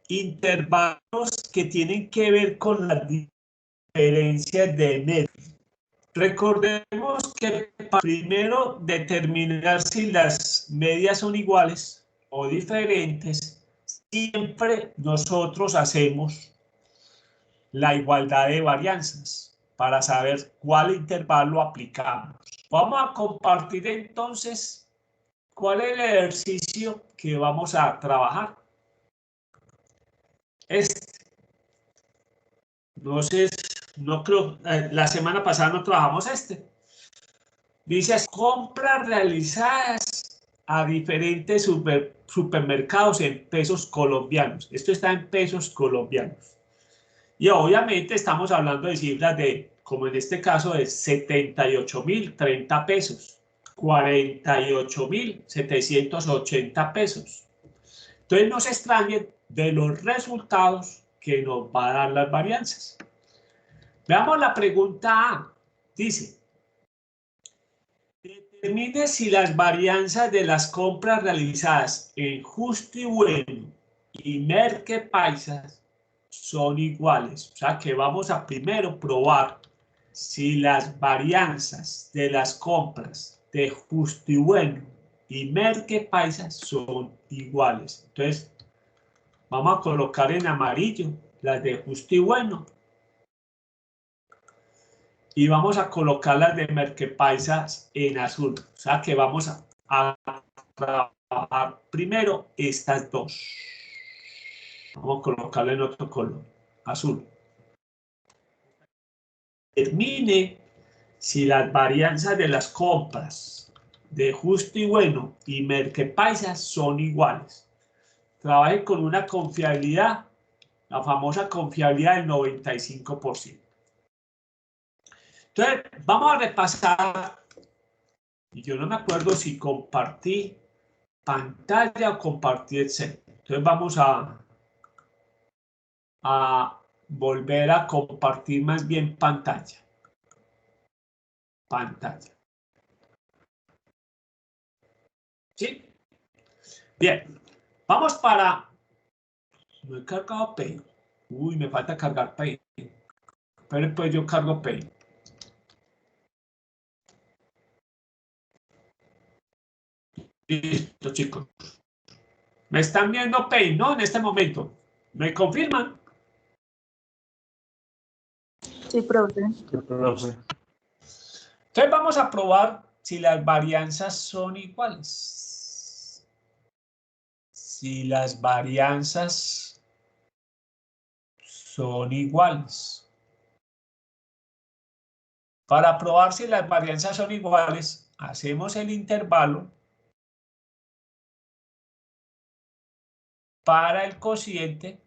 intervalos que tienen que ver con las diferencias de medios. Recordemos que para primero determinar si las medias son iguales o diferentes, siempre nosotros hacemos la igualdad de varianzas para saber cuál intervalo aplicamos. Vamos a compartir entonces cuál es el ejercicio que vamos a trabajar. Entonces, no creo, la semana pasada no trabajamos Dice, compras realizadas a diferentes supermercados en pesos colombianos. Esto está en pesos colombianos. Y obviamente estamos hablando de cifras de, como en este caso, de 78.030 pesos, 48.780 pesos. Entonces no se extrañen de los resultados que nos va a dar las varianzas. Veamos la pregunta A. Dice, determine si las varianzas de las compras realizadas en Justo y Bueno y Merque Paisas son iguales. O sea que vamos a primero probar si las varianzas de las compras de Justo y Bueno y Merque Paisas son iguales. Entonces, vamos a colocar en amarillo las de Justo y Bueno y vamos a colocar las de Merque Paisas en azul. O sea que vamos a trabajar primero estas dos. Vamos a colocarla en otro color, azul. Determine si las varianzas de las compras de Justo y Bueno y Merque Paisas son iguales. Trabaje con una confiabilidad, la famosa confiabilidad del 95%. Entonces, vamos a repasar, y yo no me acuerdo si compartí pantalla o compartí Excel. Entonces vamos a volver a compartir más bien pantalla. ¿Sí? Bien, vamos para... No he cargado Paint. Uy, me falta cargar Paint. Pero después yo cargo Paint. Listo, chicos. Me están viendo Paint, ¿no? En este momento. ¿Me confirman? Sí, profe. Entonces vamos a probar si las varianzas son iguales. Si las varianzas son iguales. Para probar si las varianzas son iguales, hacemos el intervalo para el cociente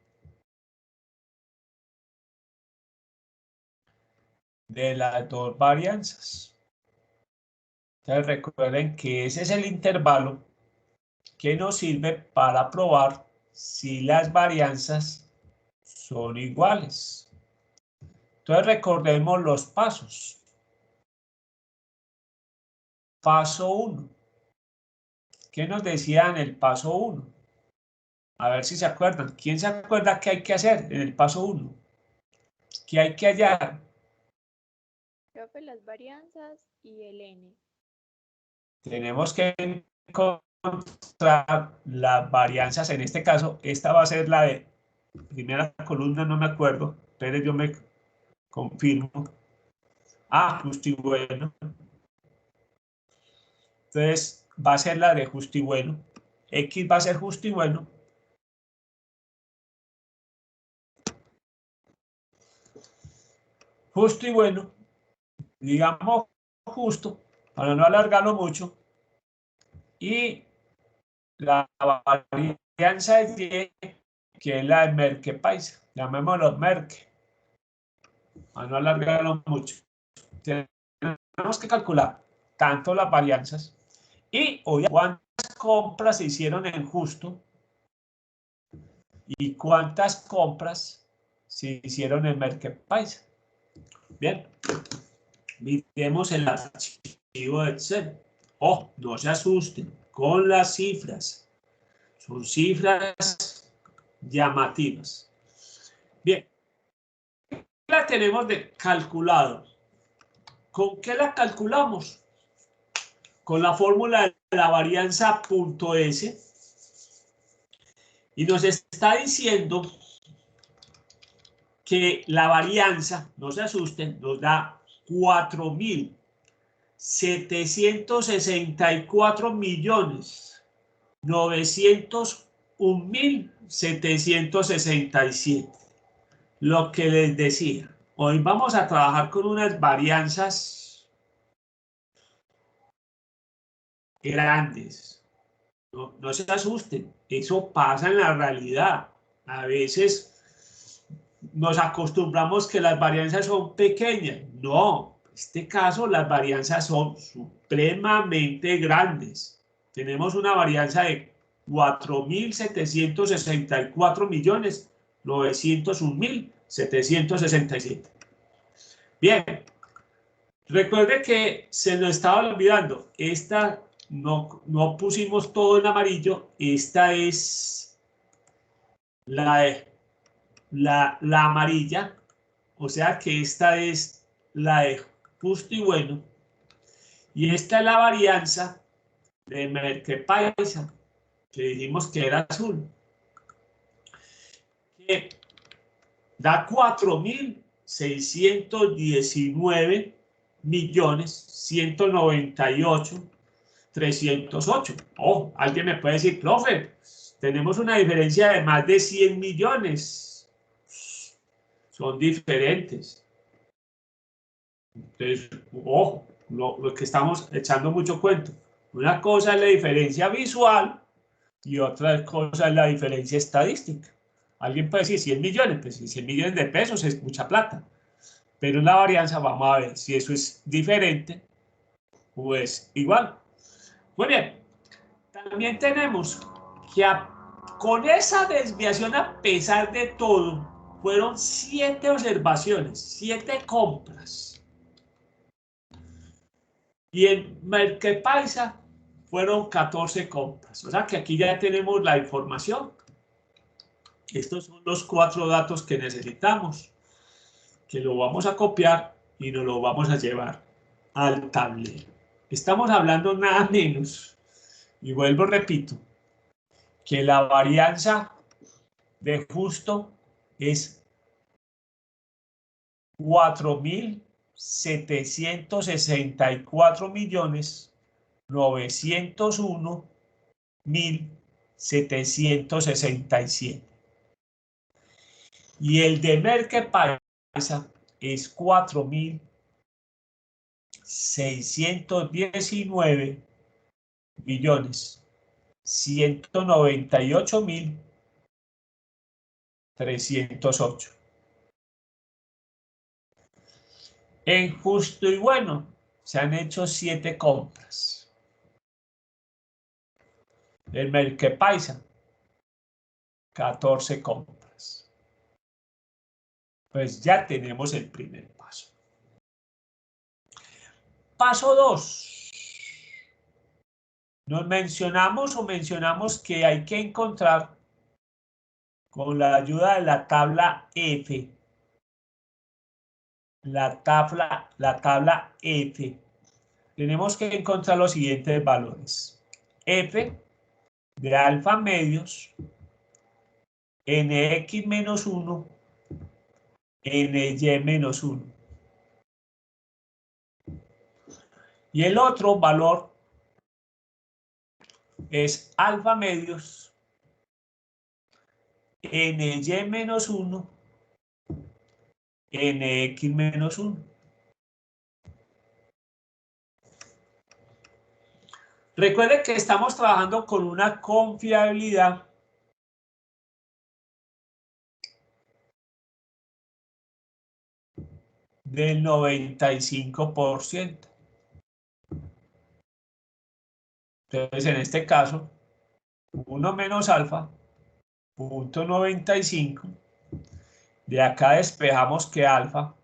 de las dos varianzas. Entonces recuerden que ese es el intervalo que nos sirve para probar si las varianzas son iguales. Entonces recordemos los pasos. Paso 1. ¿Qué nos decía en el paso 1? A ver si se acuerdan. ¿Quién se acuerda qué hay que hacer en el paso 1? ¿Qué hay que hallar? Profe, las varianzas y el n. Tenemos que encontrar las varianzas. En este caso, esta va a ser la de primera columna, no me acuerdo. Pero yo me confirmo. Justo y Bueno. Entonces, va a ser la de Justo y Bueno. X va a ser Justo y Bueno. Justo y Bueno. Digamos justo, para no alargarlo mucho. Y la varianza es Y, que es la de Merque Paisa. Llamémoslo Merque. Para no alargarlo mucho. Tenemos que calcular tanto las varianzas y cuántas compras se hicieron en Justo y cuántas compras se hicieron en Merque Paisa. Bien, miremos el archivo de Excel. No se asusten con las cifras. Son cifras llamativas. Bien, la tenemos de calculado. ¿Con qué la calculamos? Con la fórmula de la varianza .s, y nos está diciendo que la varianza, no se asusten, nos da 4.764.901.767. Lo que les decía, hoy vamos a trabajar con unas varianzas grandes. No se asusten, eso pasa en la realidad. A veces nos acostumbramos que las varianzas son pequeñas. No, en este caso las varianzas son supremamente grandes. Tenemos una varianza de 4.764.901.767. Bien, recuerde que se nos estaba olvidando, esta no pusimos todo en amarillo, esta es la amarilla, o sea que esta es la de justo y bueno, y esta es la varianza de Merkel Paisa, que dijimos que era azul, que da 4.619.198.308. Oh, alguien me puede decir, profe, tenemos una diferencia de más de 100 millones. Son diferentes. Entonces, ojo, lo que estamos echando mucho cuento. Una cosa es la diferencia visual y otra cosa es la diferencia estadística. Alguien puede decir 100 millones, pues 100 millones de pesos es mucha plata. Pero en la varianza vamos a ver si eso es diferente o es igual. Muy bien. También tenemos que con esa desviación, a pesar de todo, fueron 7 observaciones, 7 compras. Y en Merkel Paisa fueron 14 compras. O sea que aquí ya tenemos la información. Estos son los 4 datos que necesitamos, que lo vamos a copiar y nos lo vamos a llevar al tablero. Estamos hablando nada menos, y vuelvo, repito, que la varianza de justo es 4.764.901.767. Y el de Merkel Paisa es 4.619.198.308. En justo y bueno se han hecho 7 compras. El Merkel Paisa, 14 compras. Pues ya tenemos el primer paso. Paso 2. Mencionamos que hay que encontrar, con la ayuda de la tabla F, la tabla F, tenemos que encontrar los siguientes valores. F de alfa medios, nx menos 1, ny menos 1. Y el otro valor es alfa medios, ny menos 1, nx menos 1. Recuerde que estamos trabajando con una confiabilidad del 95%. Entonces, en este caso, 1 menos alfa, 0.95. De acá despejamos que alfa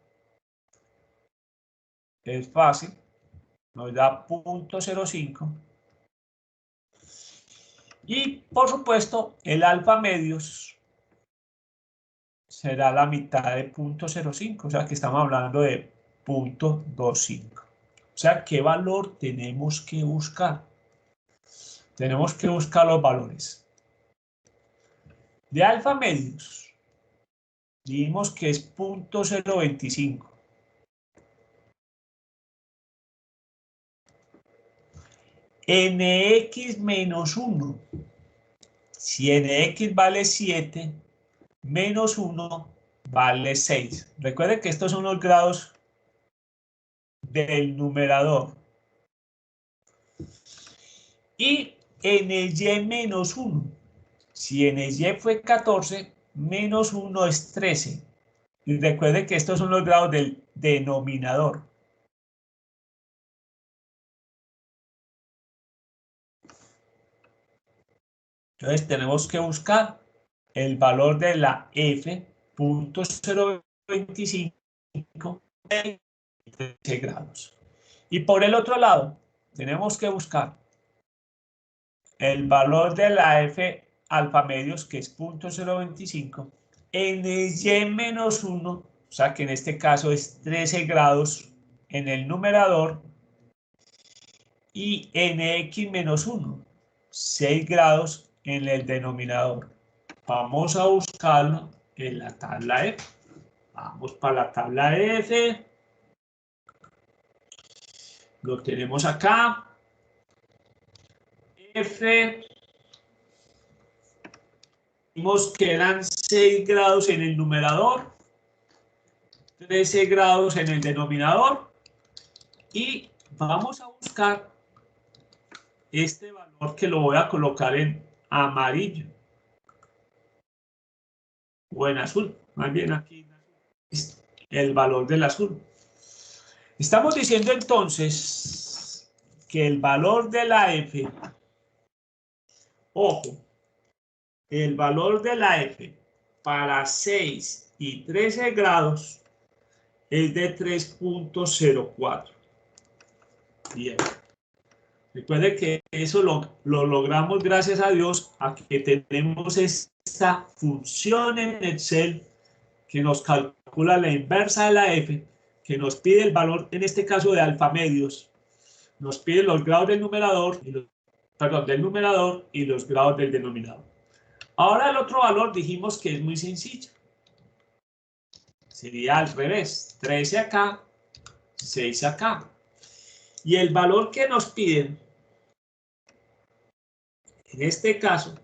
es fácil, nos da 0.05. Y, por supuesto, el alfa medios será la mitad de 0.05, o sea que estamos hablando de 0.25. O sea, ¿qué valor tenemos que buscar? Tenemos que buscar los valores de alfa medios. Dijimos que es 0.025. Nx menos 1. Si Nx vale 7, menos 1 vale 6. Recuerden que estos son los grados del numerador. Y Ny menos 1. Si Ny fue 14, menos 1 es 13. Y recuerden que estos son los grados del denominador. Entonces tenemos que buscar el valor de la f.025 en 13 grados. Y por el otro lado, tenemos que buscar el valor de la f alfa medios, que es 0.025, en y menos 1, o sea que en este caso es 13 grados en el numerador, y nx menos 1, 6 grados en el denominador. Vamos a buscarlo en la tabla F. Vamos para la tabla F. Lo tenemos acá. F. Vimos que eran 6 grados en el numerador, 13 grados en el denominador. Y vamos a buscar este valor que lo voy a colocar en amarillo. O en azul. Más bien aquí el valor del azul. Estamos diciendo entonces que el valor de la F, ojo, el valor de la F para 6 y 13 grados es de 3.04. Bien. Recuerde que eso lo logramos gracias a Dios a que tenemos esta función en Excel que nos calcula la inversa de la F, que nos pide el valor, en este caso de alfa medios, nos pide los grados del numerador, del numerador y los grados del denominador. Ahora el otro valor dijimos que es muy sencillo. Sería al revés, 13 acá, 6 acá. Y el valor que nos piden, en este caso,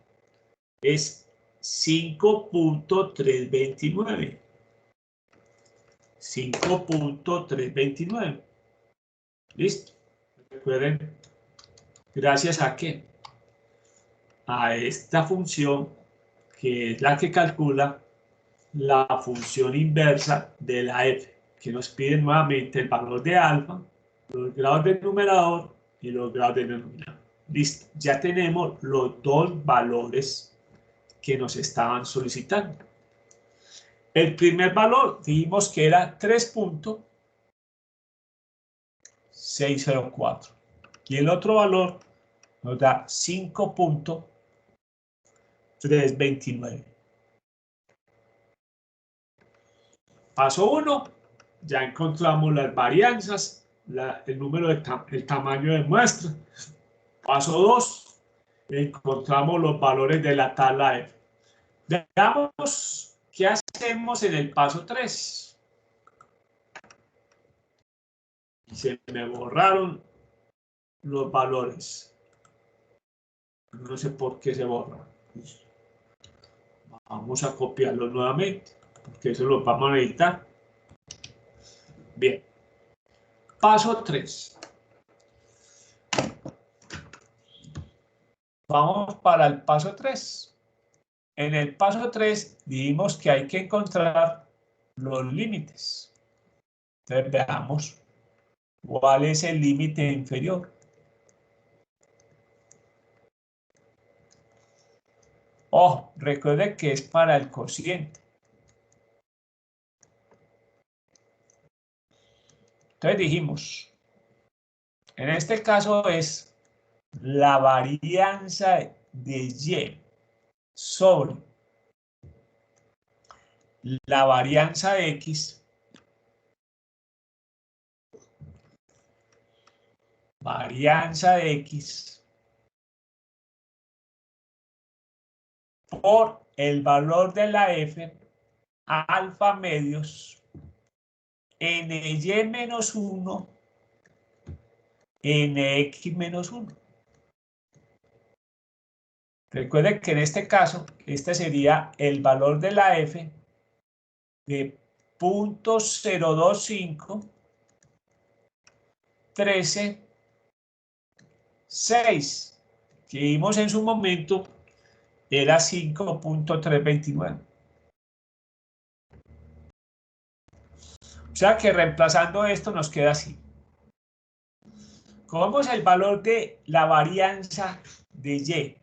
es 5.329. 5.329. ¿Listo? Recuerden, gracias a qué? A esta función que es la que calcula la función inversa de la f, que nos pide nuevamente el valor de alfa, los grados del numerador y los grados del denominador. Listo, ya tenemos los dos valores que nos estaban solicitando. El primer valor dijimos que era 3.604 y el otro valor nos da 5.329. Paso 1, ya encontramos las varianzas, el número el tamaño de muestra. Paso 2, encontramos los valores de la tabla F. Veamos qué hacemos en el paso 3. Se me borraron los valores. No sé por qué se borran. Vamos a copiarlos nuevamente, porque eso lo vamos a necesitar. Bien. Paso 3. Vamos para el paso 3. En el paso 3 dijimos que hay que encontrar los límites. Entonces veamos cuál es el límite inferior. Ojo, recuerde que es para el cociente. Entonces dijimos, en este caso es la varianza de y sobre la varianza de X por el valor de la F alfa medios NY menos 1 NX menos 1. Recuerden que en este caso, este sería el valor de la F de 0.025 13 6, que vimos en su momento era 5.329. O sea que reemplazando esto nos queda así. Como vemos el valor de la varianza de Y,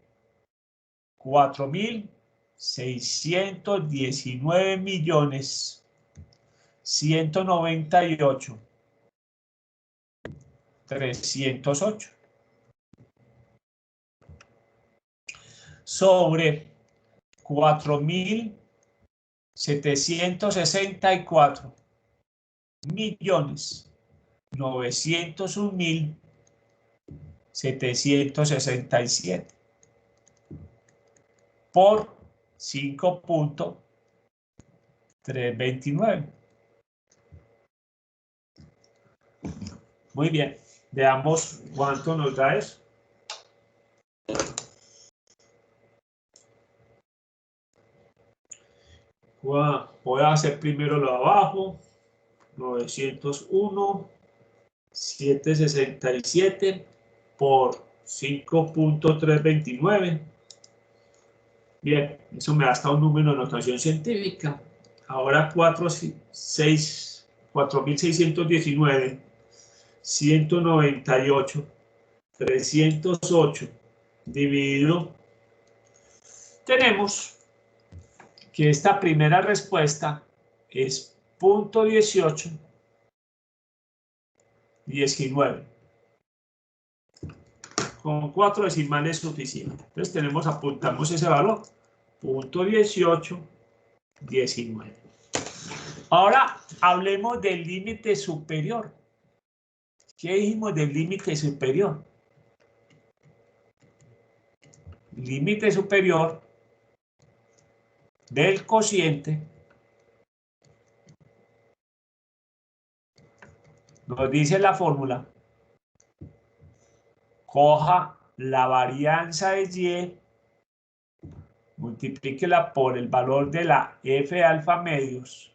4.619.198.308 sobre 4.764.901.767 por 5.329. Muy bien, veamos cuánto nos da eso. Voy a hacer primero lo de abajo. 901.767 por 5.329. Bien, eso me da hasta un número de notación científica. Ahora 4.619, 198, 308 dividido. Tenemos que esta primera respuesta es 0.1819. Con 4 decimales es suficiente. Entonces apuntamos ese valor, 0.1819. Ahora hablemos del límite superior. ¿Qué dijimos del límite superior? Límite superior del cociente nos dice la fórmula: coja la varianza de Y, multiplíquela por el valor de la F alfa medios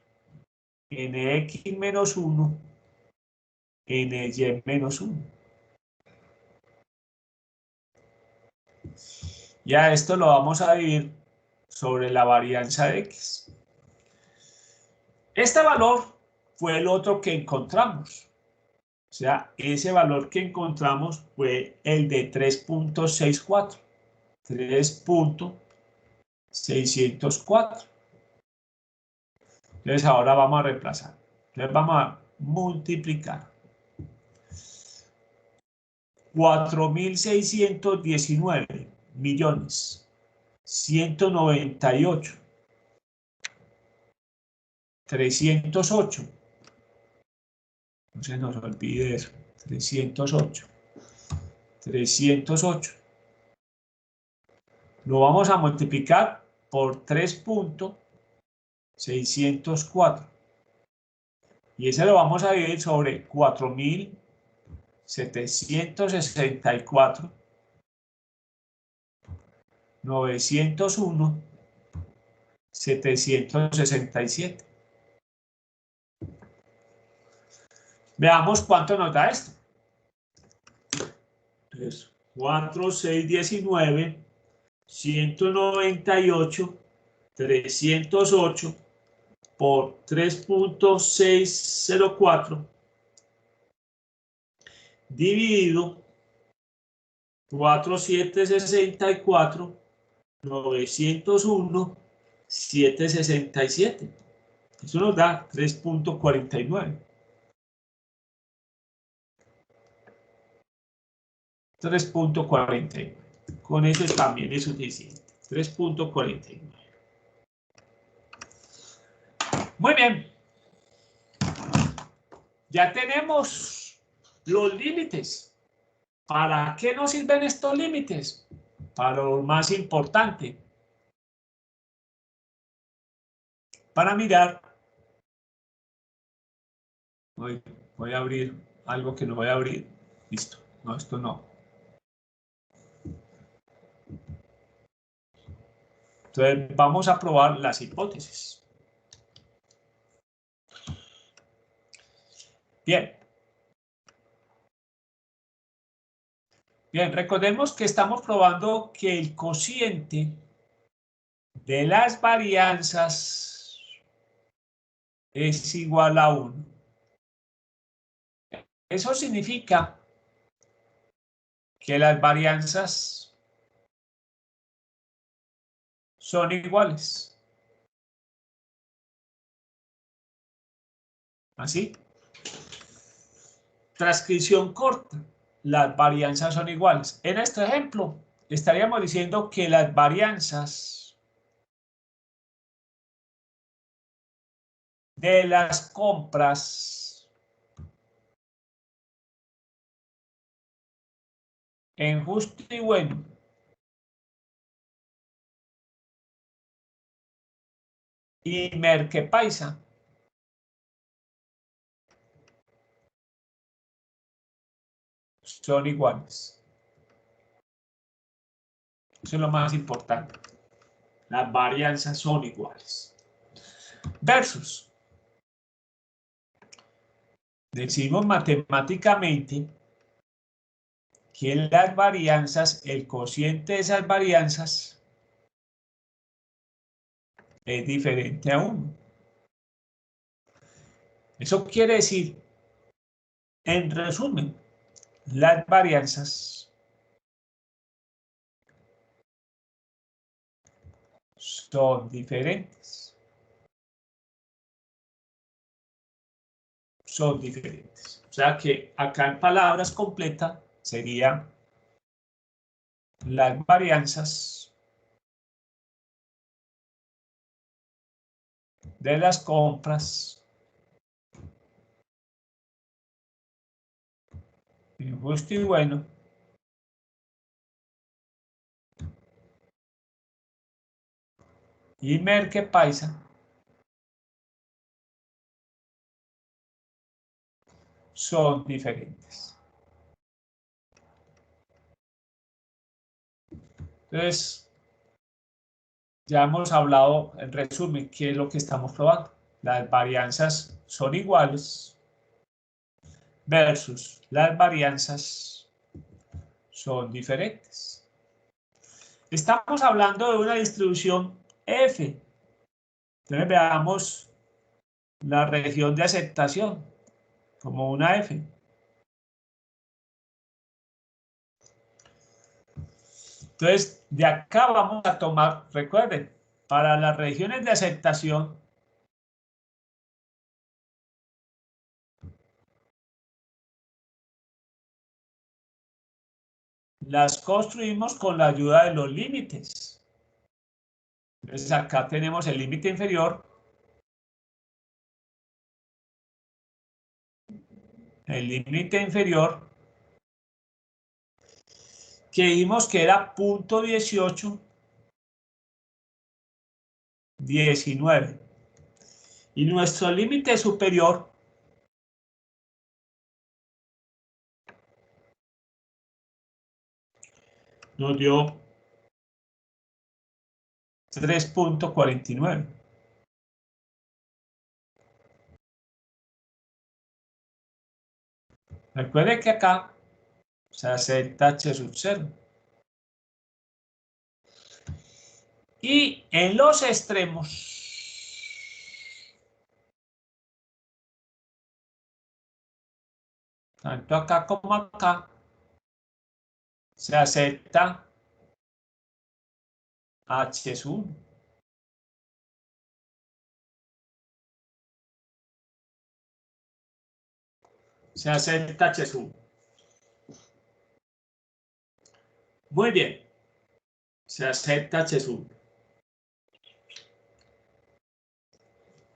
NX menos 1 NY menos 1. Ya esto lo vamos a dividir sobre la varianza de X. Este valor fue el otro que encontramos. O sea, ese valor que encontramos fue el de 3.64. 3.604. Entonces ahora vamos a reemplazar. Entonces vamos a multiplicar 4.619.198.308. No se nos olvide eso. 308. Lo vamos a multiplicar por 3.604. Y ese lo vamos a dividir sobre 4.764. 901, 767. Veamos cuánto nos da esto. Entonces, 4.619, 198, 308 por 3.604 dividido 4.764, 901, 767. Eso nos da 3.49. 3.49. Con eso también es suficiente. 3.49. Muy bien. Ya tenemos los límites. ¿Para qué nos sirven estos límites? Para lo más importante. Para mirar. Voy a abrir algo que no voy a abrir. Listo. No, esto no. Entonces, vamos a probar las hipótesis. Bien. Bien, recordemos que estamos probando que el cociente de las varianzas es igual a 1. Eso significa que las varianzas son iguales. ¿Así? Transcripción corta. Las varianzas son iguales. En este ejemplo, estaríamos diciendo que las varianzas de las compras en Justo y Bueno y Merquepaisa son iguales. Eso es lo más importante. Las varianzas son iguales. Versus. Decimos matemáticamente que las varianzas, el cociente de esas varianzas es diferente a 1. Eso quiere decir, en resumen, las varianzas son diferentes. Son diferentes. O sea que acá en palabras completas sería las varianzas de las compras en Justo y Bueno y Merquepaisa son diferentes. Entonces, ya hemos hablado, en resumen, qué es lo que estamos probando. Las varianzas son iguales versus las varianzas son diferentes. Estamos hablando de una distribución F. Entonces veamos la región de aceptación como una F. Entonces, de acá vamos a tomar, recuerden, para las regiones de aceptación, las construimos con la ayuda de los límites. Entonces, acá tenemos el límite inferior, el límite inferior, que dijimos que era 0.18, 19. Y nuestro límite superior nos dio 3.49. Recuerde que acá se acepta h sub 0. Y en los extremos, tanto acá como acá, se acepta h sub 1. Se acepta h sub 1. Muy bien. Se acepta h sub 1.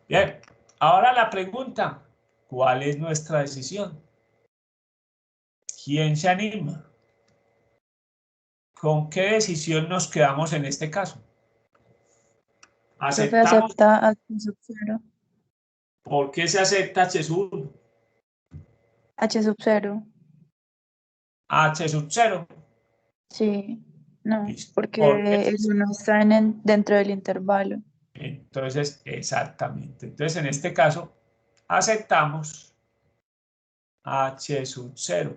Bien. Ahora la pregunta, ¿cuál es nuestra decisión? ¿Quién se anima? ¿Con qué decisión nos quedamos en este caso? Profe, ¿Aceptamos? acepta H sub 0. ¿Por qué se acepta H sub 1? H sub 0. H sub 0. Sí, no, Listo. ¿Por qué? porque el 1 está dentro del intervalo. Entonces, exactamente. Entonces, en este caso, aceptamos H sub 0.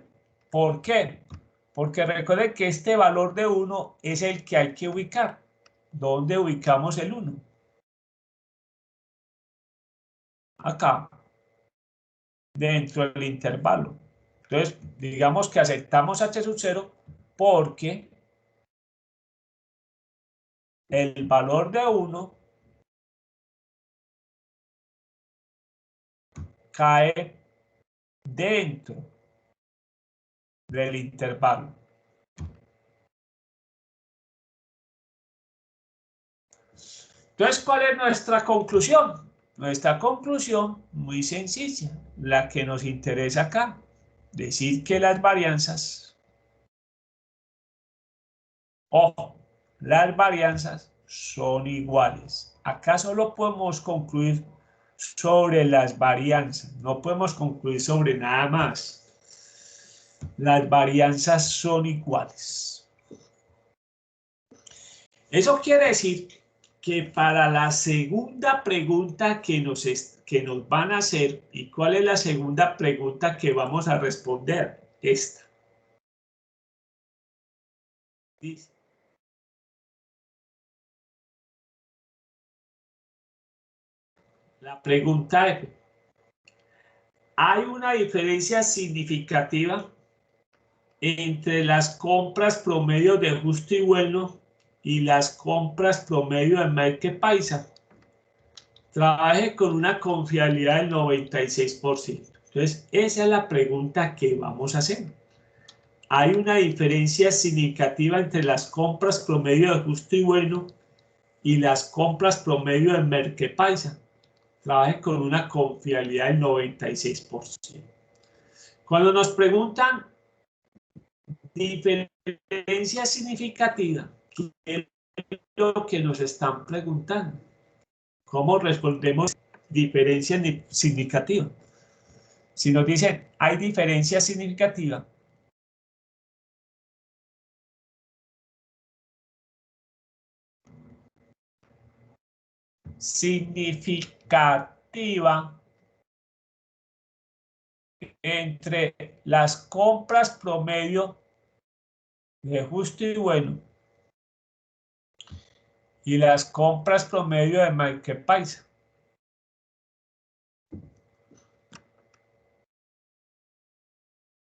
¿Por qué? Porque recuerden que este valor de 1 es el que hay que ubicar. ¿Dónde ubicamos el 1? Acá, dentro del intervalo. Entonces, digamos que aceptamos H sub 0 porque el valor de 1 cae dentro del intervalo. Entonces, ¿cuál es nuestra conclusión? Nuestra conclusión, muy sencilla, la que nos interesa acá, decir que las varianzas, ojo, las varianzas son iguales. Acá solo podemos concluir sobre las varianzas, no podemos concluir sobre nada más. Las varianzas son iguales. Eso quiere decir que para la segunda pregunta que nos van a hacer, ¿y cuál es la segunda pregunta que vamos a responder? Esta. Dice, la pregunta es, ¿hay una diferencia significativa entre las compras promedio de Justo y Bueno y las compras promedio de Merque Paisa? Trabaje con una confiabilidad del 96%. Entonces, esa es la pregunta que vamos a hacer. ¿Hay una diferencia significativa entre las compras promedio de Justo y Bueno y las compras promedio de Merque Paisa? Trabaje con una confiabilidad del 96%. Cuando nos preguntan diferencia significativa, ¿qué es lo que nos están preguntando? ¿Cómo respondemos diferencia significativa? Si nos dicen, ¿hay diferencia significativa? Significativa entre las compras promedio de Justo y Bueno y las compras promedio de Merque Paisa.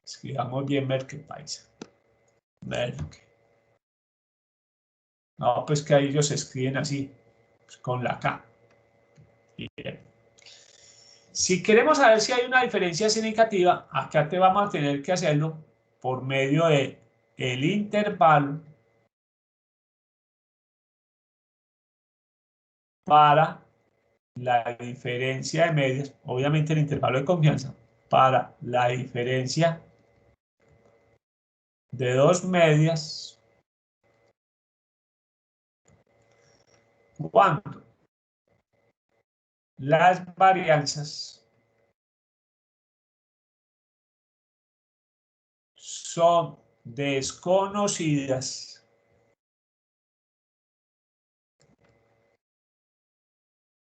Escribamos bien Merque Paisa. Merque. No, pues que ahí ellos escriben así, pues con la K. Bien. Si queremos saber si hay una diferencia significativa, acá te vamos a tener que hacerlo por medio de el intervalo para la diferencia de medias, obviamente el intervalo de confianza, para la diferencia de dos medias, cuando las varianzas son desconocidas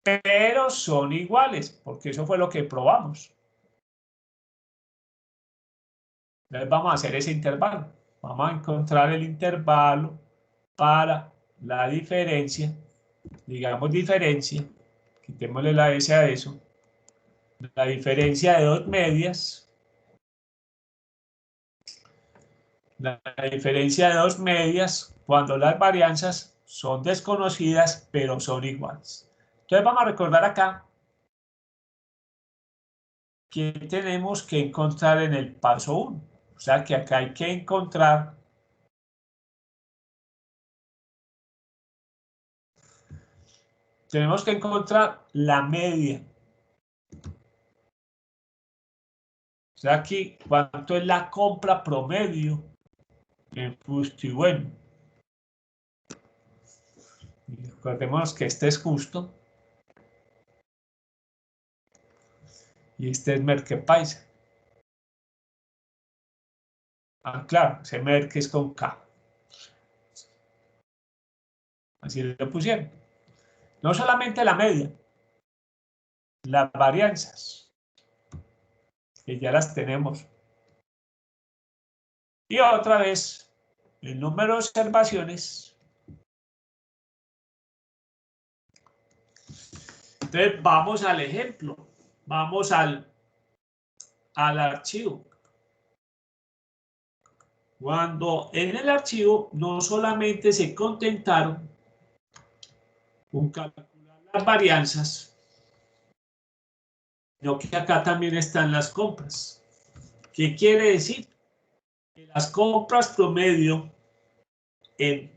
pero son iguales, porque eso fue lo que probamos. Entonces vamos a hacer ese intervalo. Vamos a encontrar el intervalo para la diferencia, digamos diferencia, quitémosle la S a eso, la diferencia de dos medias, la diferencia de dos medias cuando las varianzas son desconocidas pero son iguales. Entonces vamos a recordar acá que tenemos que encontrar en el paso 1. O sea que acá hay que encontrar tenemos que encontrar la media sea, aquí, ¿cuánto es la compra promedio en justo y bueno? Y recordemos que este es justo y este es Merque-Paisa. Ah, claro, ese Merque es con K. Así lo pusieron. No solamente la media, las varianzas, que ya las tenemos. Y otra vez, el número de observaciones. Entonces, vamos al ejemplo. Vamos al archivo. Cuando en el archivo no solamente se contentaron con calcular las varianzas, sino que acá también están las compras. ¿Qué quiere decir? Que las compras promedio en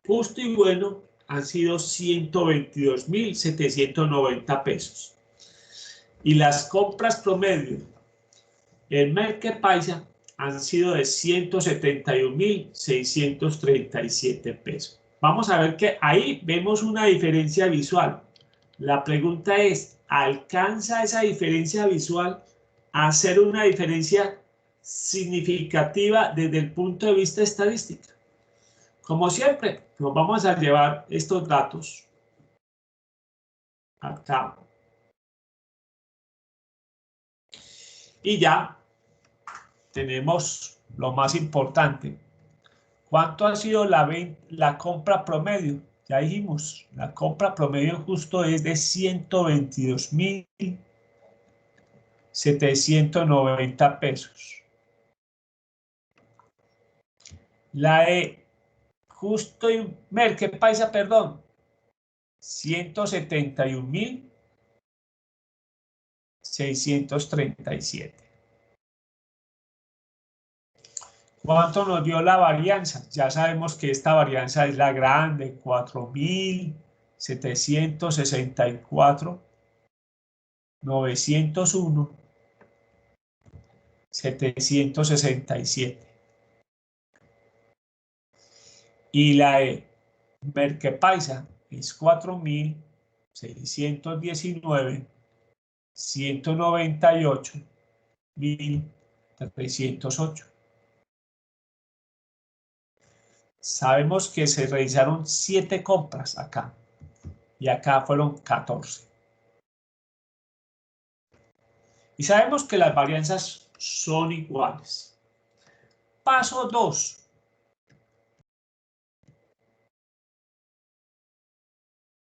justo y bueno han sido 122.790 pesos. Y las compras promedio en Merque-Paisa han sido de 171.637 pesos. Vamos a ver que ahí vemos una diferencia visual. La pregunta es, ¿alcanza esa diferencia visual a ser una diferencia significativa desde el punto de vista estadístico? Como siempre, nos vamos a llevar estos datos acá. Y ya tenemos lo más importante. ¿Cuánto ha sido la compra promedio? Ya dijimos, la compra promedio justo es de 122.790 pesos. La de justo y Merque-Paisa, perdón, 171.637. ¿Cuánto nos dio la varianza? Ya sabemos que esta varianza es la grande, 4.764.901.767. Y la de Merque-Paisa es 4.619.198.308. Sabemos que se realizaron 7 compras acá y acá fueron 14. Y sabemos que las varianzas son iguales. Paso 2.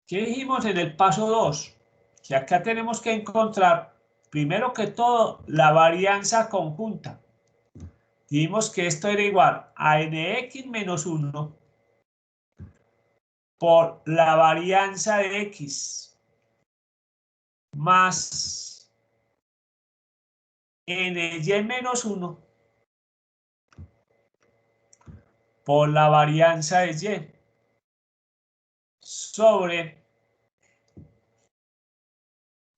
¿Qué dijimos en el paso 2? Que acá tenemos que encontrar, primero que todo, la varianza conjunta. Dijimos que esto era igual a nx menos 1 por la varianza de x más ny menos 1 por la varianza de y sobre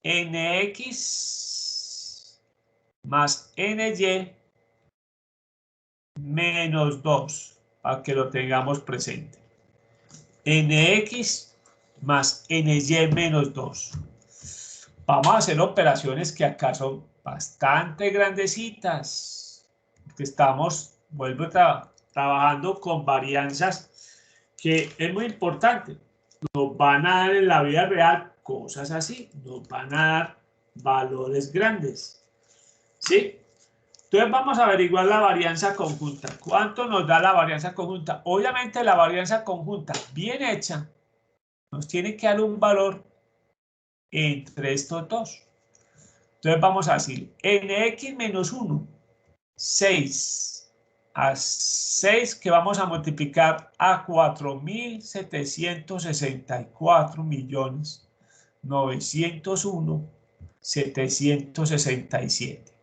nx más ny menos 2, para que lo tengamos presente. Nx más ny menos 2. Vamos a hacer operaciones que acá son bastante grandecitas, que estamos, vuelvo trabajando con varianzas que es muy importante. Nos van a dar en la vida real cosas así, nos van a dar valores grandes, ¿sí? Entonces vamos a averiguar la varianza conjunta. ¿Cuánto nos da la varianza conjunta? Obviamente la varianza conjunta bien hecha nos tiene que dar un valor entre estos dos. Entonces vamos a decir nx menos 1, 6 a 6 que vamos a multiplicar a 4.764.901.767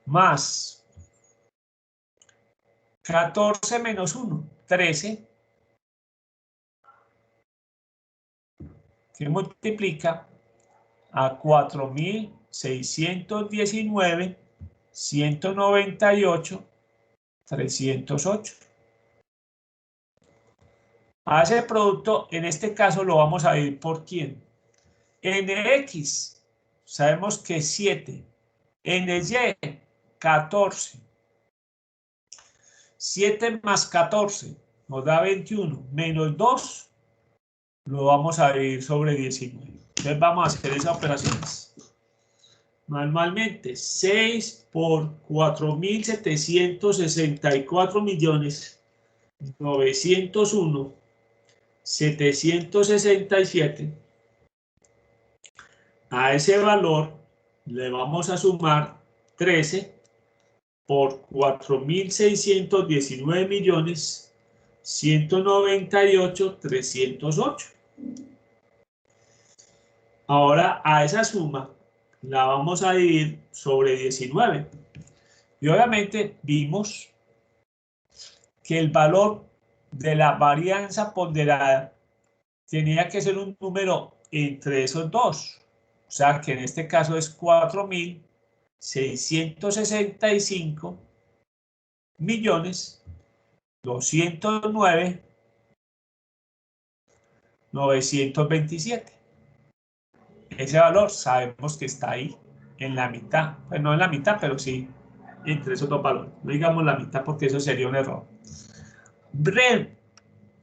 más 14 menos 1, 13, que multiplica a 4.764.901.767. 619, 198, 308. A ese producto, en este caso, lo vamos a dividir por ¿quién? NX, sabemos que es 7. NY, 14. 7 más 14 nos da 21, menos 2 lo vamos a dividir sobre 19. Entonces vamos a hacer esas operaciones. Manualmente, 6 por 4.764.901.767. A ese valor le vamos a sumar 13 por 4.619.198.308. Ahora a esa suma la vamos a dividir sobre 19. Y obviamente vimos que el valor de la varianza ponderada tenía que ser un número entre esos dos. O sea que en este caso es 4.665.209.927. Ese valor sabemos que está ahí, en la mitad. Pues no en la mitad, pero sí entre esos dos valores. No digamos la mitad porque eso sería un error.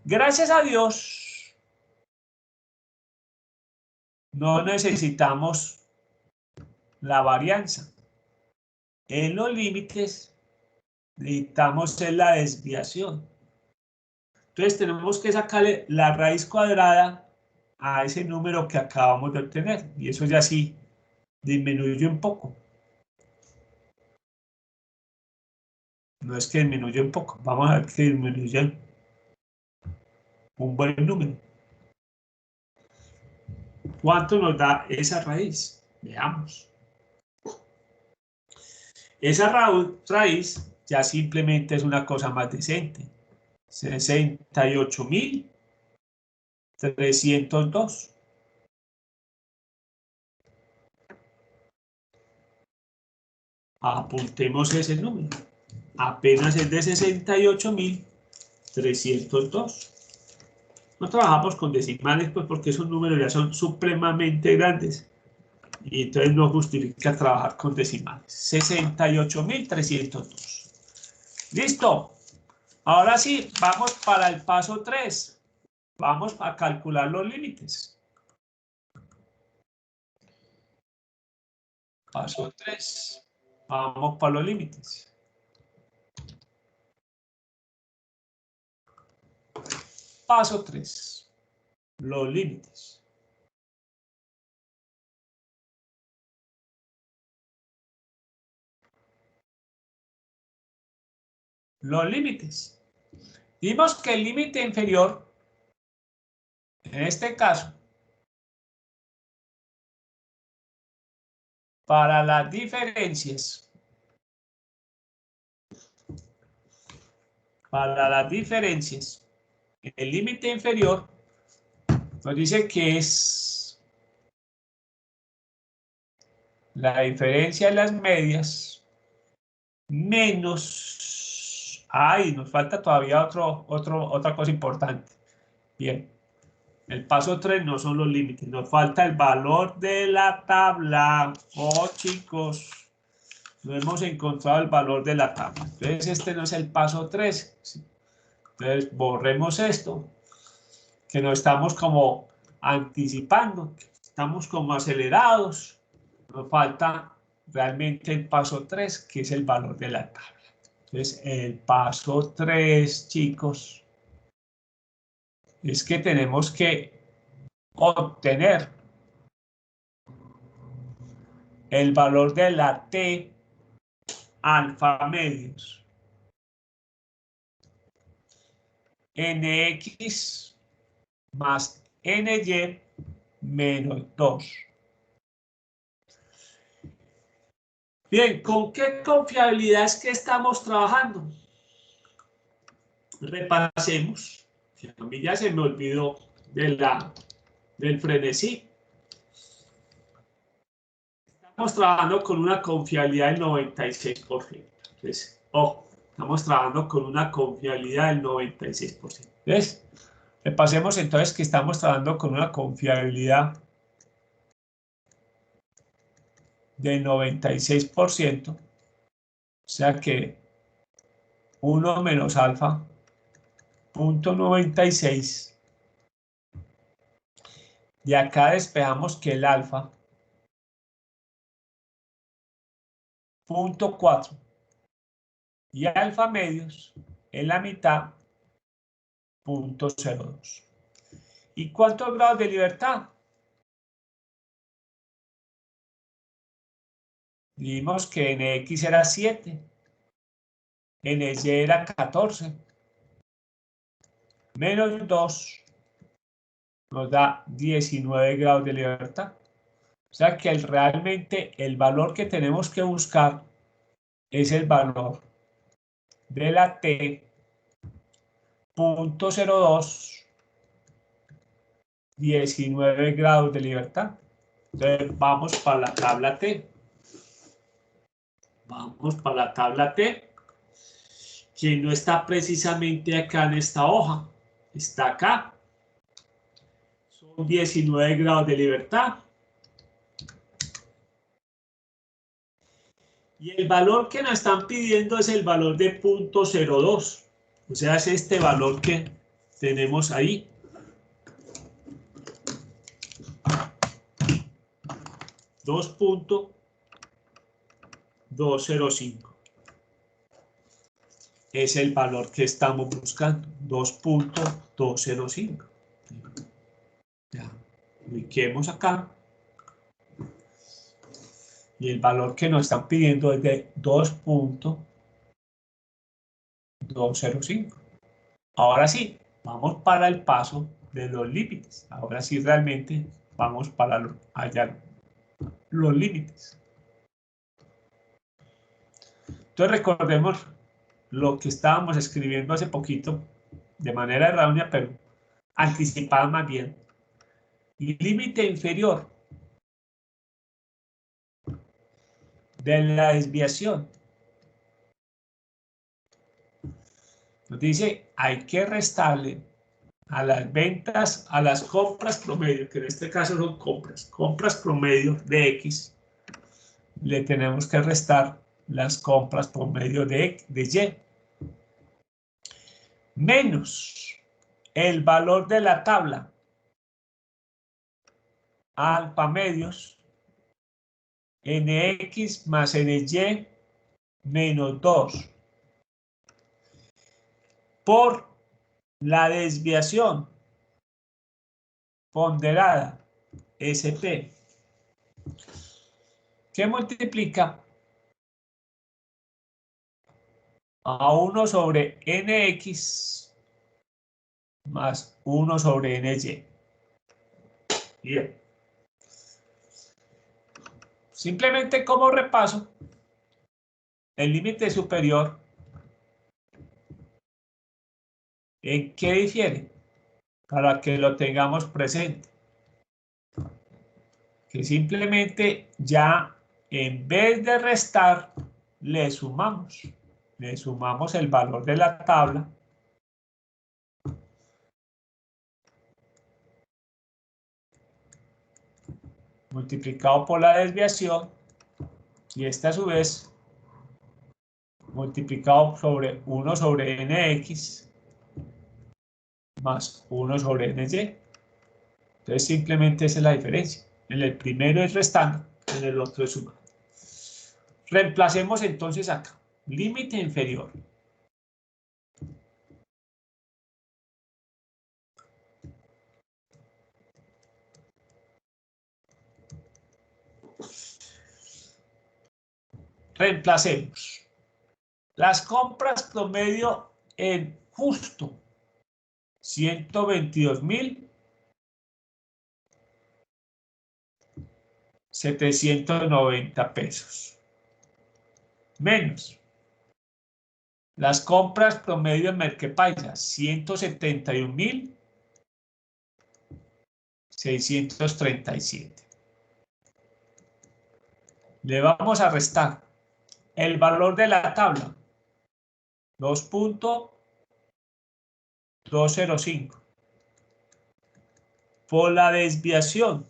Gracias a Dios, no necesitamos la varianza. En los límites necesitamos la desviación. Entonces tenemos que sacarle la raíz cuadrada a ese número que acabamos de obtener. Y eso ya sí disminuye un poco. No es que disminuye un poco. Vamos a ver que disminuye un buen número. ¿Cuánto nos da esa raíz? Veamos. Esa raíz ya simplemente es una cosa más decente. 68.302. Apuntemos ese número. Apenas es de 68.302. No trabajamos con decimales, pues porque esos números ya son supremamente grandes. Y entonces no justifica trabajar con decimales. 68.302. ¿Listo? Ahora sí, vamos para el paso 3. Vamos a calcular los límites. Paso 3. Vamos para los límites. Paso 3. Los límites. Los límites. Vimos que el límite inferior, en este caso, para las diferencias, el límite inferior nos dice que es la diferencia de las medias menos... ¡Ay! Nos falta todavía otra cosa importante. Bien. El paso 3 no son los límites. Nos falta el valor de la tabla. Oh, chicos. No hemos encontrado el valor de la tabla. Entonces, este no es el paso 3. Entonces, borremos esto. Que nos estamos como anticipando. Estamos como acelerados. Nos falta realmente el paso 3, que es el valor de la tabla. Entonces, el paso 3, chicos, es que tenemos que obtener el valor de la T alfa medios. NX más NY menos 2. Bien, ¿con qué confiabilidad es que estamos trabajando? Repasemos. A mí ya se me olvidó del frenesí. estamos trabajando con una confiabilidad del 96%. Entonces, ojo, estamos trabajando con una confiabilidad del 96%. ¿Ves? Repasemos entonces que estamos trabajando con una confiabilidad del 96%. O sea que 1 menos alfa, 0.96. De acá despejamos que el alfa, 0.4. Y alfa medios en la mitad, 0.02. ¿Y cuántos grados de libertad? Vimos que en X era 7, en Y era 14, menos 2 nos da 19 grados de libertad. O sea que realmente el valor que tenemos que buscar es el valor de la T 0.02, 19 grados de libertad. Entonces vamos para la tabla T. Vamos para la tabla T, que no está precisamente acá en esta hoja, está acá. Son 19 grados de libertad. Y el valor que nos están pidiendo es el valor de 0.02. O sea, es este valor que tenemos ahí. .205. Es el valor que estamos buscando, 2.205. Ya, ubiquemos acá. Y el valor que nos están pidiendo es de 2.205. Ahora sí, vamos para el paso de los límites. Ahora sí realmente vamos para hallar los límites. Entonces recordemos lo que estábamos escribiendo hace poquito, de manera errónea, pero anticipada más bien. Límite inferior de la desviación. Nos dice, hay que restarle a las ventas, a las compras promedio, que en este caso son compras promedio de X, le tenemos que restar las compras promedio de Y. Menos el valor de la tabla alfa medios NX más NY menos 2 por la desviación ponderada SP, que multiplica a 1 sobre NX más 1 sobre NY. Bien. Simplemente como repaso, el límite superior, ¿en qué difiere? Para que lo tengamos presente. Que simplemente ya en vez de restar, le sumamos el valor de la tabla multiplicado por la desviación y este a su vez multiplicado sobre 1 sobre NX más 1 sobre NY. Entonces simplemente esa es la diferencia. En el primero es restando, en el otro es sumando. Reemplacemos entonces acá. Límite inferior. Reemplacemos. Las compras promedio en justo 122.790 pesos. Menos las compras promedio en Merquepaisa, 171.637. Le vamos a restar el valor de la tabla, 2.205, por la desviación.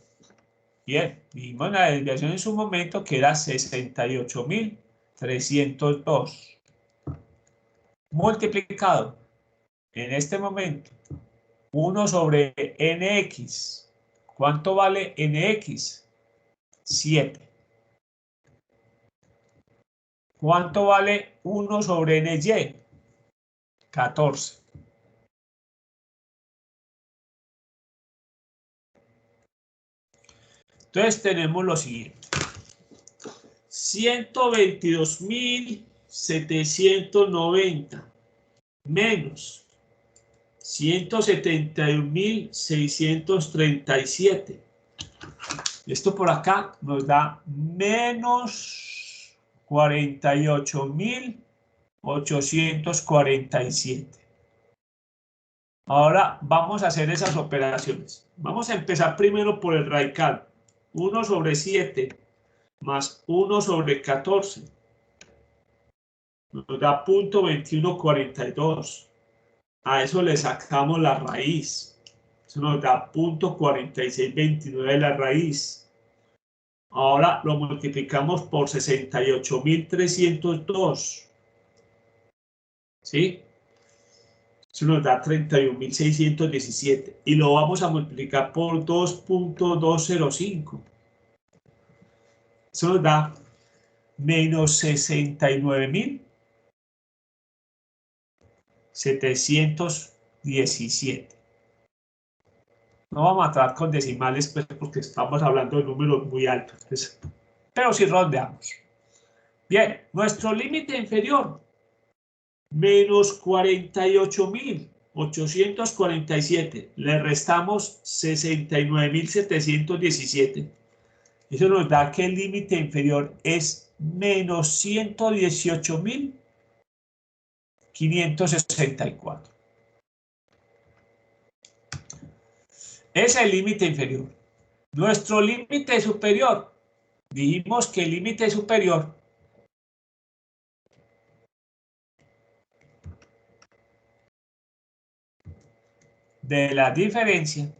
Bien, vimos la desviación en su momento que era 68.302. Multiplicado en este momento 1 sobre nx. ¿Cuánto vale nx? 7. ¿Cuánto vale 1 sobre ny? 14. Entonces tenemos lo siguiente. 122.790 menos 171.637. Esto por acá nos da menos 48.847. Ahora vamos a hacer esas operaciones. Vamos a empezar primero por el radical. 1 sobre 7 más 1 sobre 14 nos da 0.2142. A eso le sacamos la raíz. Eso nos da 0.4629 de la raíz. Ahora lo multiplicamos por 68.302. ¿Sí? Eso nos da 31.617. Y lo vamos a multiplicar por 2.205. Eso nos da menos 69.717. No vamos a tratar con decimales pues, porque estamos hablando de números muy altos. Pues, pero si rondeamos. Bien, nuestro límite inferior, menos 48.847. Le restamos 69.717. Eso nos da que el límite inferior es menos 118.564. Ese es el límite inferior. Nuestro límite superior, dijimos que el límite superior de la diferencia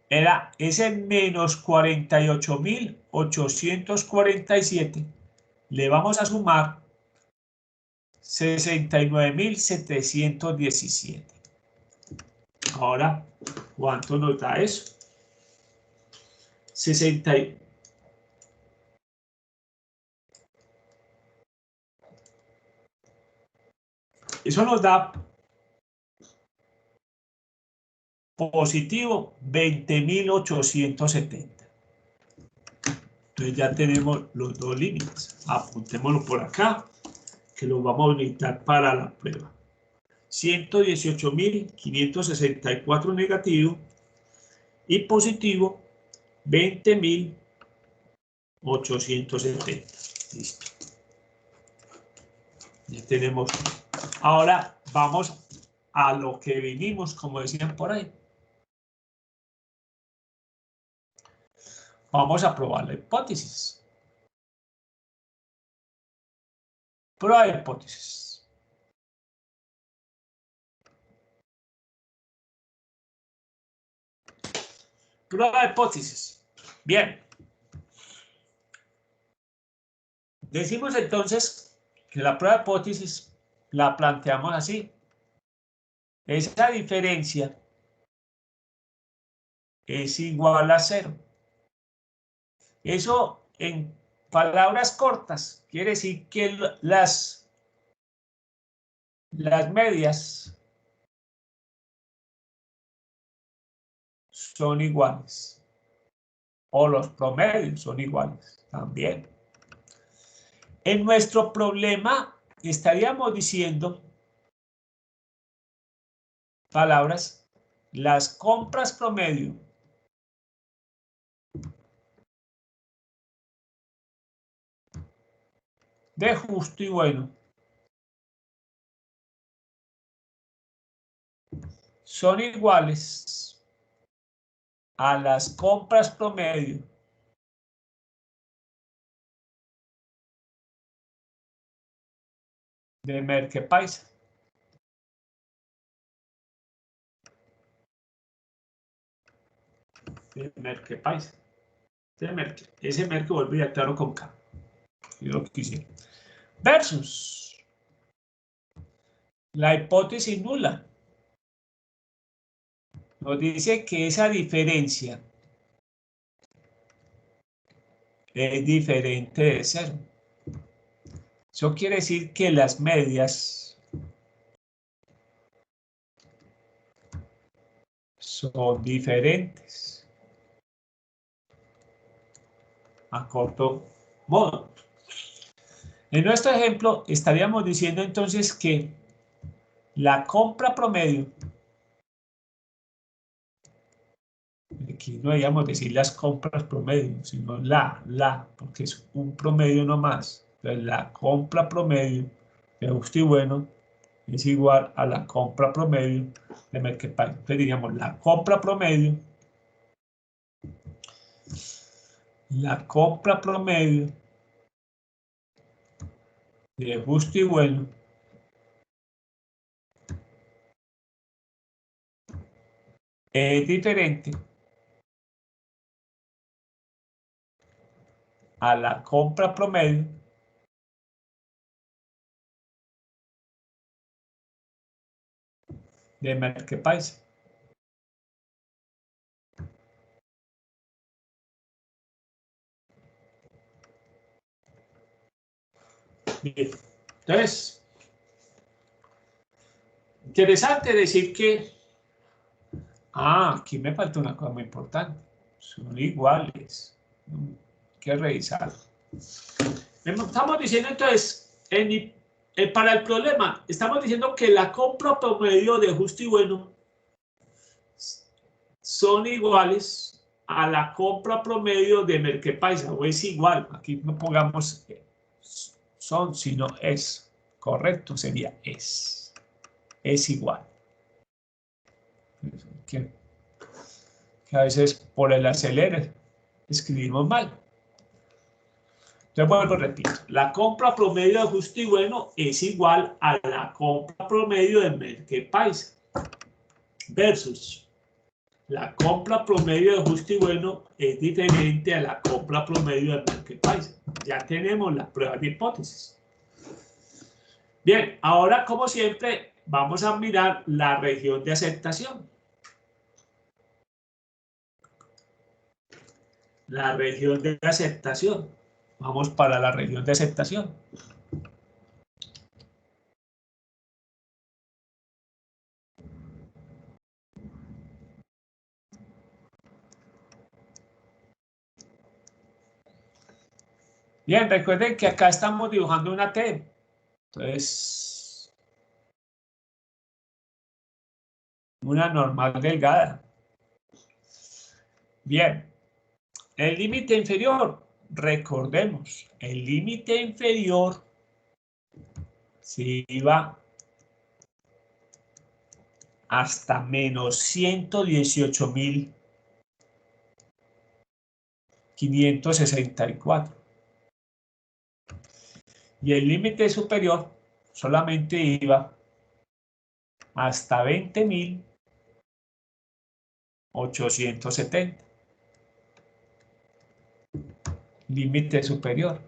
era ese menos 48.847. Le vamos a sumar 69.717. Ahora, ¿cuánto nos da eso? 60. Eso nos da positivo 20.870. Entonces ya tenemos los dos límites. Apuntémoslo por acá, que los vamos a necesitar para la prueba. 118.564 negativo y positivo 20.870. Listo. Ya tenemos. Ahora vamos a lo que vinimos, como decían por ahí. Vamos a probar la hipótesis. Prueba de hipótesis. Prueba de hipótesis. Bien. Decimos entonces que la prueba de hipótesis la planteamos así. Esa diferencia es igual a 0. Eso en palabras cortas quiere decir que las medias son iguales o los promedios son iguales también. En nuestro problema estaríamos diciendo palabras, las compras promedio de justo y bueno son iguales a las compras promedio de Merck Paisa. De Merck Paisa. Ese Merck vuelve a claro con K. Yo lo quisiera. Versus la hipótesis nula. Nos dice que esa diferencia es diferente de 0. Eso quiere decir que las medias son diferentes. A corto modo. En nuestro ejemplo, estaríamos diciendo entonces que la compra promedio, aquí no deberíamos decir las compras promedio, sino porque es un promedio nomás. Entonces, la compra promedio de Justo y Bueno es igual a la compra promedio de Merck Paisa. Entonces diríamos la compra promedio de Justo y Bueno es diferente a la compra promedio de Merck Paisa. Bien, entonces, interesante decir que, aquí me falta una cosa muy importante, son iguales, hay que revisar. Estamos diciendo entonces, para el problema, estamos diciendo que la compra promedio de Justo y Bueno son iguales a la compra promedio de Merck Paisa, o es igual, aquí no pongamos son, sino es, correcto, sería es igual. Que a veces por el acelere escribimos mal. Entonces vuelvo, repito, la compra promedio de Justo y Bueno es igual a la compra promedio de Merck Paisa versus la compra promedio de Justo y Bueno es diferente a la compra promedio de Merck Paisa. Ya tenemos las pruebas de hipótesis. Bien, ahora como siempre vamos a mirar la región de aceptación. La región de aceptación. Vamos para la región de aceptación. Bien, recuerden que acá estamos dibujando una T. Entonces, una normal delgada. Bien, el límite inferior, recordemos, el límite inferior se iba hasta menos 118.564. Y el límite superior solamente iba hasta 20.870. Límite superior.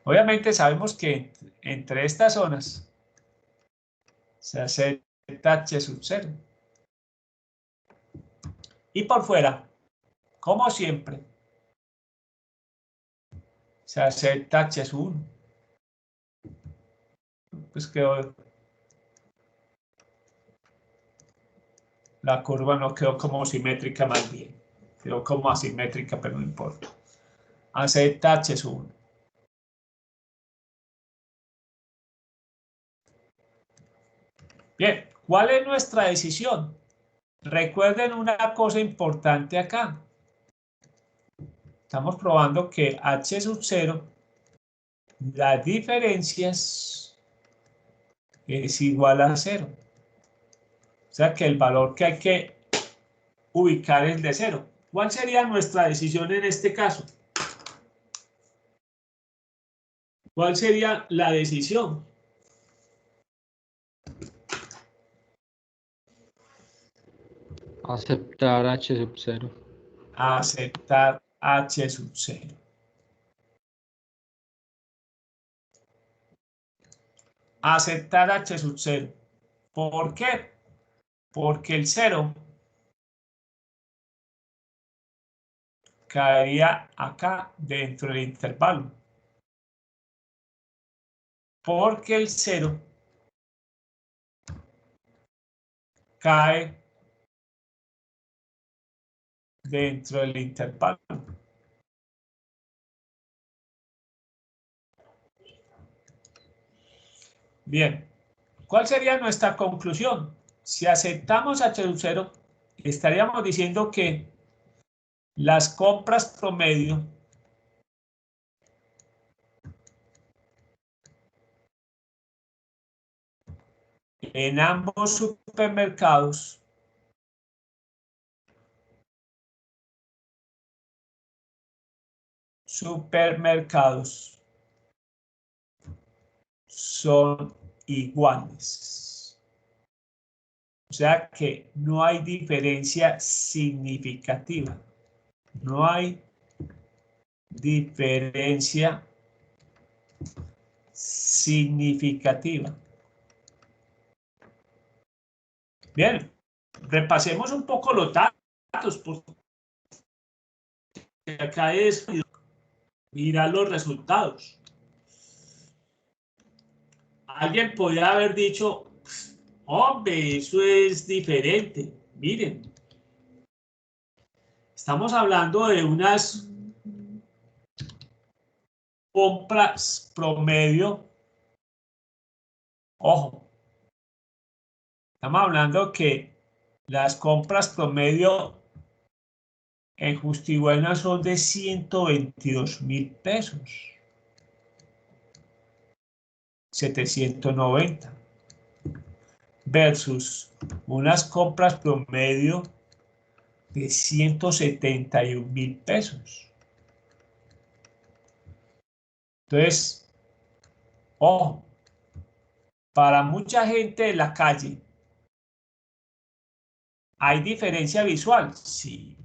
Obviamente sabemos que entre estas zonas se acepta H sub 0. Y por fuera, como siempre, se acepta H sub 1. Pues quedó, la curva no quedó como simétrica, más bien. Quedó como asimétrica, pero no importa. Acepta H sub 1. Bien, ¿cuál es nuestra decisión? Recuerden una cosa importante acá. Estamos probando que H sub 0, las diferencias es igual a 0. O sea que el valor que hay que ubicar es de 0. ¿Cuál sería nuestra decisión en este caso? ¿Cuál sería la decisión? Aceptar H sub 0. Aceptar H sub 0. Aceptar H sub 0. ¿Por qué? Porque el 0 caería acá dentro del intervalo. Porque el 0 cae dentro del intervalo. Bien, ¿cuál sería nuestra conclusión? Si aceptamos H sub 0, estaríamos diciendo que las compras promedio en ambos supermercados son iguales. O sea que no hay diferencia significativa. No hay diferencia significativa. Bien, repasemos un poco los datos, porque acá es mirar los resultados. Alguien podría haber dicho, hombre, eso es diferente. Miren, estamos hablando de unas compras promedio. Ojo, estamos hablando que las compras promedio en Justibuena son de 122.000 pesos. 790 versus unas compras promedio de 171.000 pesos. Entonces, ojo, para mucha gente de la calle, ¿hay diferencia visual? Sí,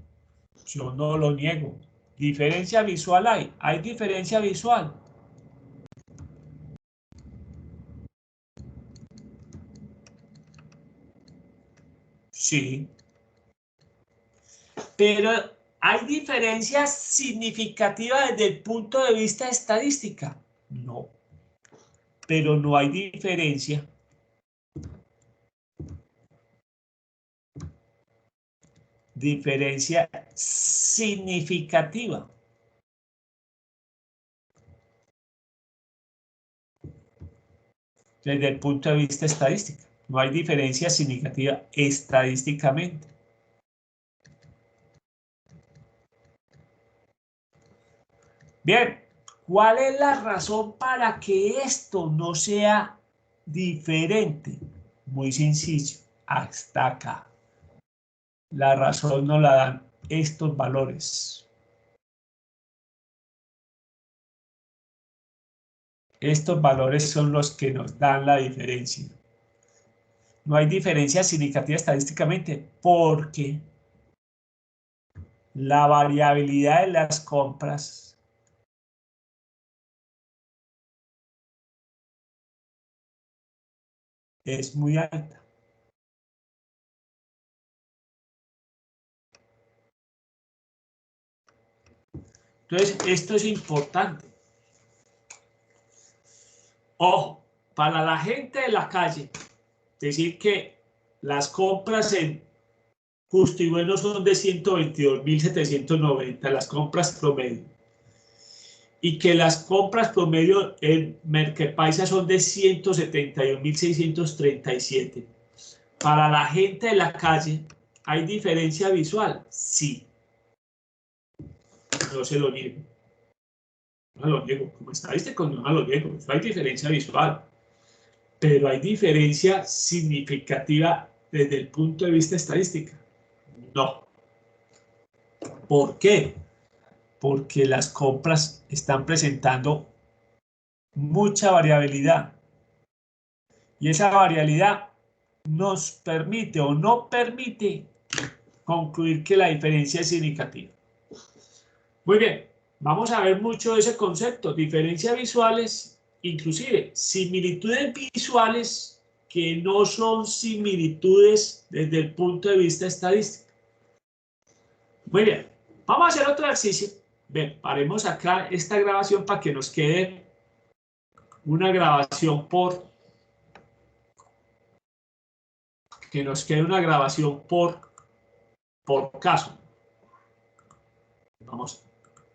yo no lo niego. ¿Diferencia visual hay? ¿Hay diferencia visual? Sí. Pero ¿hay diferencias significativas desde el punto de vista estadística? No. Pero no hay diferencia significativa. Desde el punto de vista estadístico. No hay diferencia significativa estadísticamente. Bien, ¿cuál es la razón para que esto no sea diferente? Muy sencillo, hasta acá. La razón nos la dan estos valores. Estos valores son los que nos dan la diferencia. No hay diferencia significativa estadísticamente porque la variabilidad de las compras es muy alta. Entonces, esto es importante. Ojo, para la gente de la calle, decir que las compras en Justo y Bueno son de 122.790, las compras promedio. Y que las compras promedio en Mercapaisa son de 171.637. Para la gente de la calle, ¿hay diferencia visual? Sí. No se lo niego. No lo niego. Como estadístico, no lo niego. No hay diferencia visual. Pero hay diferencia significativa desde el punto de vista estadístico. No. ¿Por qué? Porque las compras están presentando mucha variabilidad. Y esa variabilidad nos permite o no permite concluir que la diferencia es significativa. Muy bien, vamos a ver mucho de ese concepto, diferencias visuales, inclusive similitudes visuales que no son similitudes desde el punto de vista estadístico. Muy bien, vamos a hacer otro ejercicio. Ven, paremos acá esta grabación para que nos quede una grabación por caso. Vamos